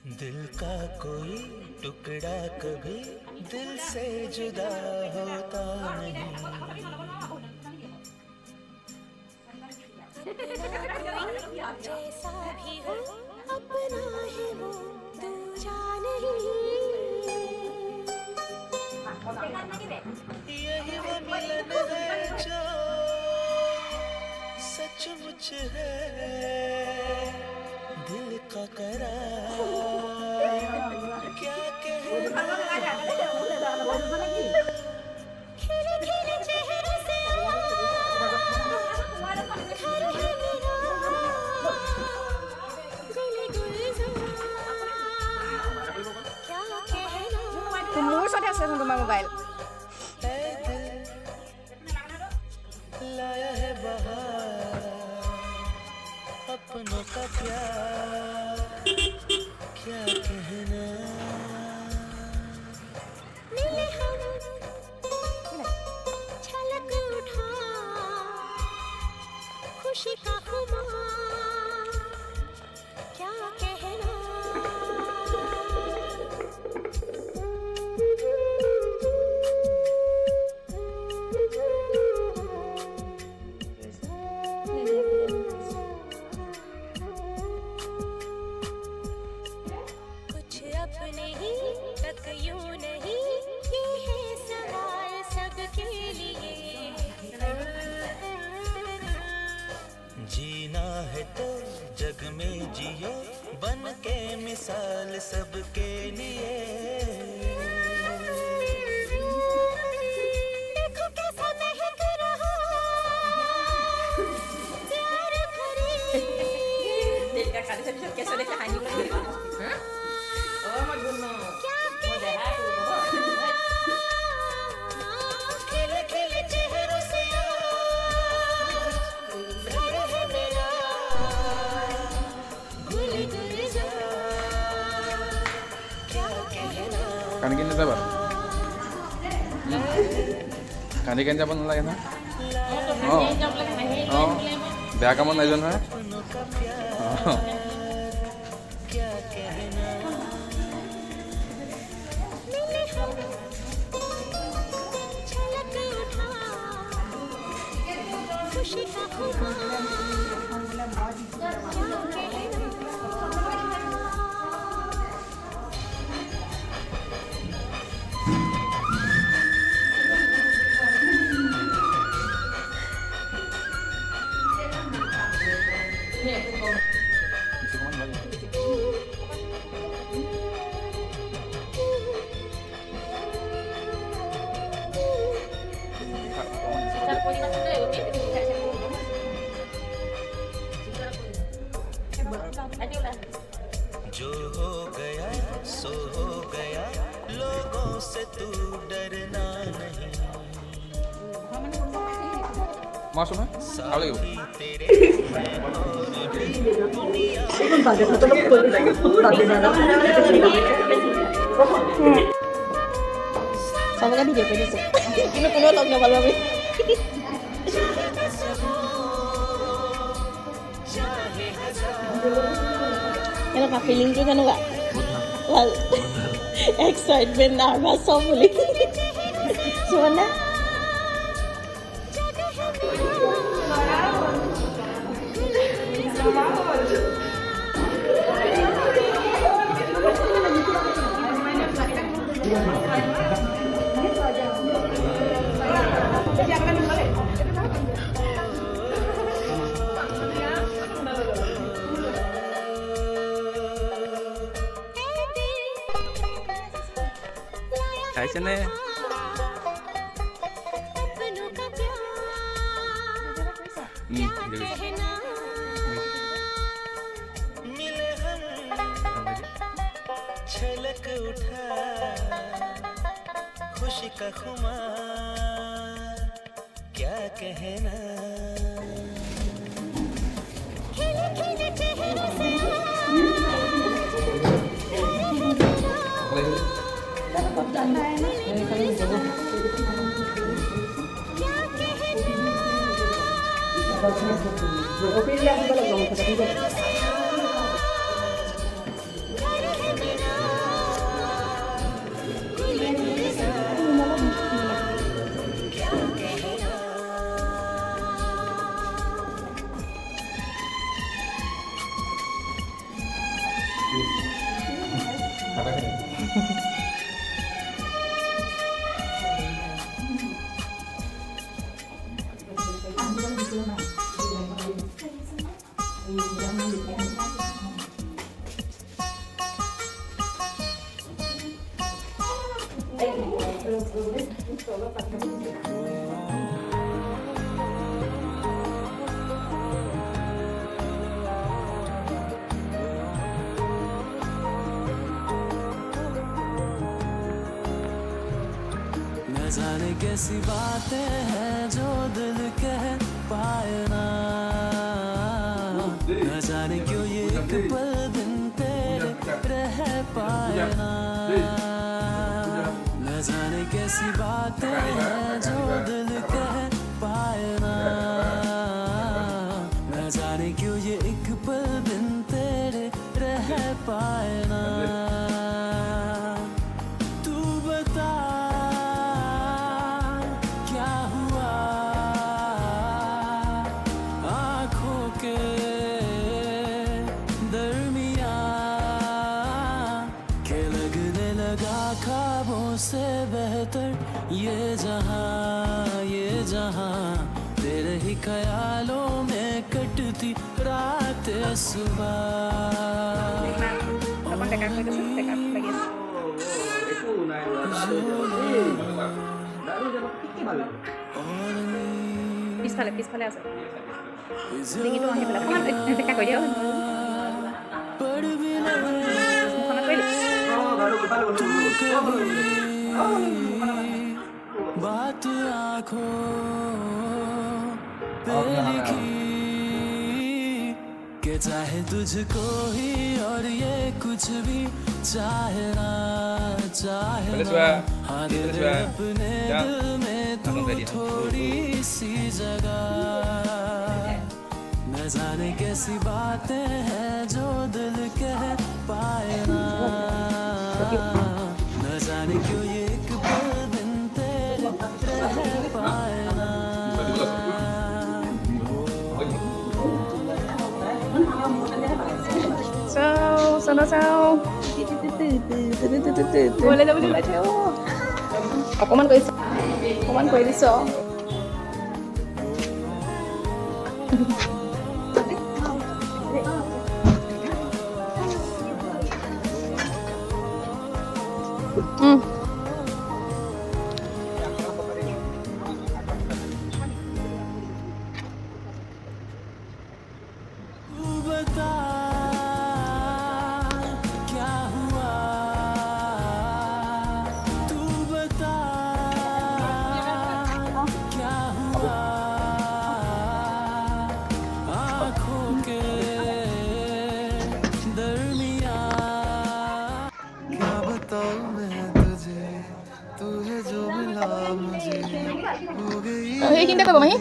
दिल का कोई टुकड़ा कभी दिल से जुदा होता नहीं। जैसा भी हो अपना है वो दूजा नहीं। यही वो मिलन है जो सचमुच है, दिल का करार क्या कहना। खिले खिले चेहरे से घर है मेरा दिल गुलजार क्या कहना। Tuh মোৰ ওচৰতে আছে দেখোন তোমাৰ মোবাইল। ऐ दिल लाया है बहार अपनों का प्यार क्या कहना। मिले हम छलक उठा खुशी का खुमार क्या कहना। कुछ अपने ही तक यूं नहीं, ये है सवाल सबके लिए। जीना है तो जग में जियो बन के मिसाल सबके लिए। देखो कैसा महक रहा प्यार भरी Jadi kakak bisa bisa kayak sudah hanyut gitu. Hah? Oh, mau bunuh. Mau jahat tuh, Bapak. खिले खिले चेहरों से घर है मेरा गुल गुलजार क्या कहना। Kanikin itu apa? Kanikin siapa nolak itu? Oh, oh, biar kamu najon ha? अपनों का प्यार Oh, क्या कहना। मिले हम छलक उठा खुशी का खुमार क्या कहना। isi kamu lagi. Cara kulit aku deh, oke, kita bisa cari. Aduh lah. जो हो गया सो हो गया लोगों से तू डरना नहीं। Masuk na? Kalau yuk. तेरे मैं और भी दुनिया Sama kan video pwede sih. Ini puno lang na malamig. चाहे हजार Ano ka feeling ko ano ka? Well, excitement nervous so muli. So na? Kayak sini. अपनों का प्यार क्या कहना। मिले हम छलक उठा खुशी का खुमार क्या कहना। खिले खिले चेहरे से क्या कहना। न जाने कैसी बातें हैं जो दिल कह पाए ना, न जाने क्यों ये एक पल दिन तेरे रह पाए ना, न जाने कैसी बातें हैं जो दिल कह पाए ना, न जाने क्यों ये एक पल दिन तेरे रह पाए ना। तू बता क्या हुआ आँखों के दरमिया के लगने लगा ख्वाबों से बेहतर ये जहां तेरे ही ख्यालों में कटती रात सुबह। Pispale আছে ডিঙিটো আহি পেলাই অকণমান টেকা কৰি দিয়া মুখখনত কৰিলি बात आँखों पे लिखी के चाहे तुझको ही और ये कुछ भी चाहे ना हाँ दे दे अपने दिल में तू थोड़ी सी जगह। न जाने कैसी बातें हैं जो दिल कह पाए ना, न जाने क्यों ये एक पल दिन तेरे रह पाए ना। চাওঁ গ'লে যাব ওলাইছে অকণমান কৰি দিছ সেইখিনিতে কৰিব মাহী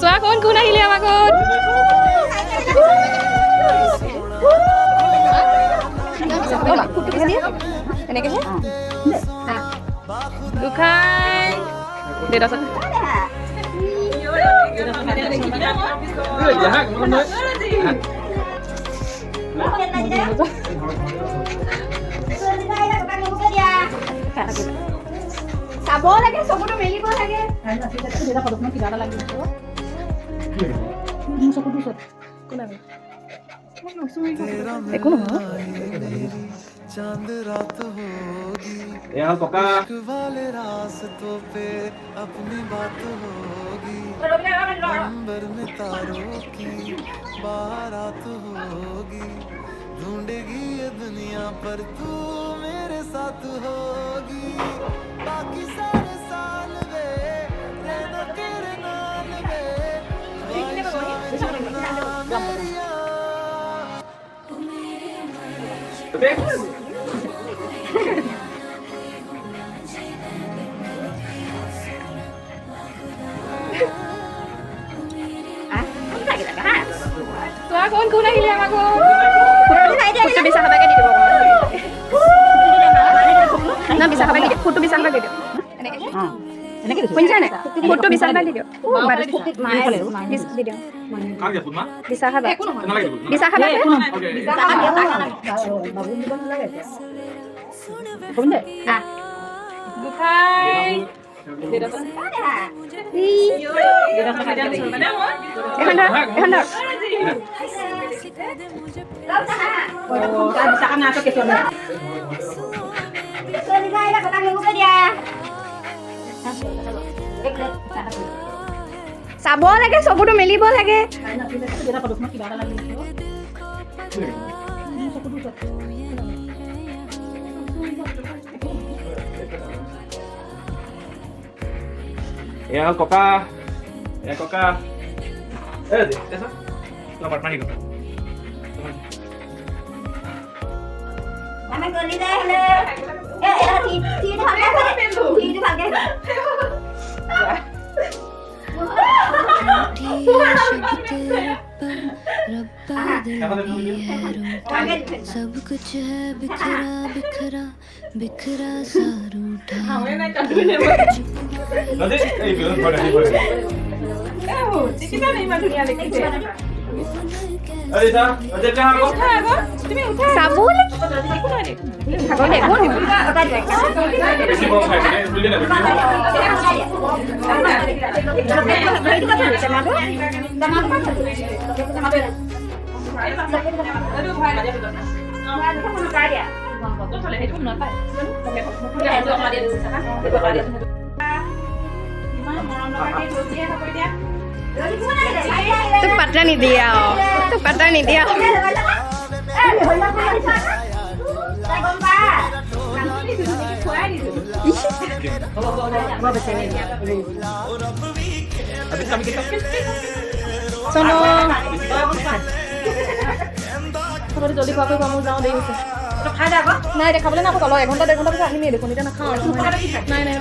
চোৱা কোন আহিলে আমাৰ ঘৰত এনেকেহে দুখাই দেউতা চাব লাগে চকুটো মেলিব লাগে কিবা এটা লাগি একো নহয় चांद रात होगी वाले रास्तों पे अपनी बात होगी, अंबर में तारों की बारात होगी, ढूंढेगी ये दुनिया पर तू मेरे साथ होगी, बाकी सारे साल वे रहना तेरे नाम वे চোৱা কোন আহিলে আমাৰ ঘৰত ফুটটো বিশ্বাস বাকে দি দিব না বিশ্বাস বাকে দি ফুটটো বিশ্বাস বাকে দি দিওঁ শুনিছা নাই ফুটটো বিশ্বাস বাকে দি দিওঁ দি দিওঁ বিশ্বাস বাকে বিশ্বাস বাকে চাব লাগে চকুটো মেলিব লাগে এয়া ককা ককা পাৰ্টনাৰ ককা আমি গলি যায় হলে এটা টি ভাগে सब कुछ है बिखरा बिखरा बिखरा सा रूठा তোক পাত্তা নিদিয়ে তোক পাত্তা নিদিয়ে জলদি খোৱাকৈ খোৱা মোৰ যাওঁ দেৰি হৈছে নাই এতিয়া খাবলৈ নাপাওঁ তলৰ এঘণ্টা 1.5 ঘণ্টা পিছত আহিমেই দেখোন এতিয়া নাখাওঁ নাই নাই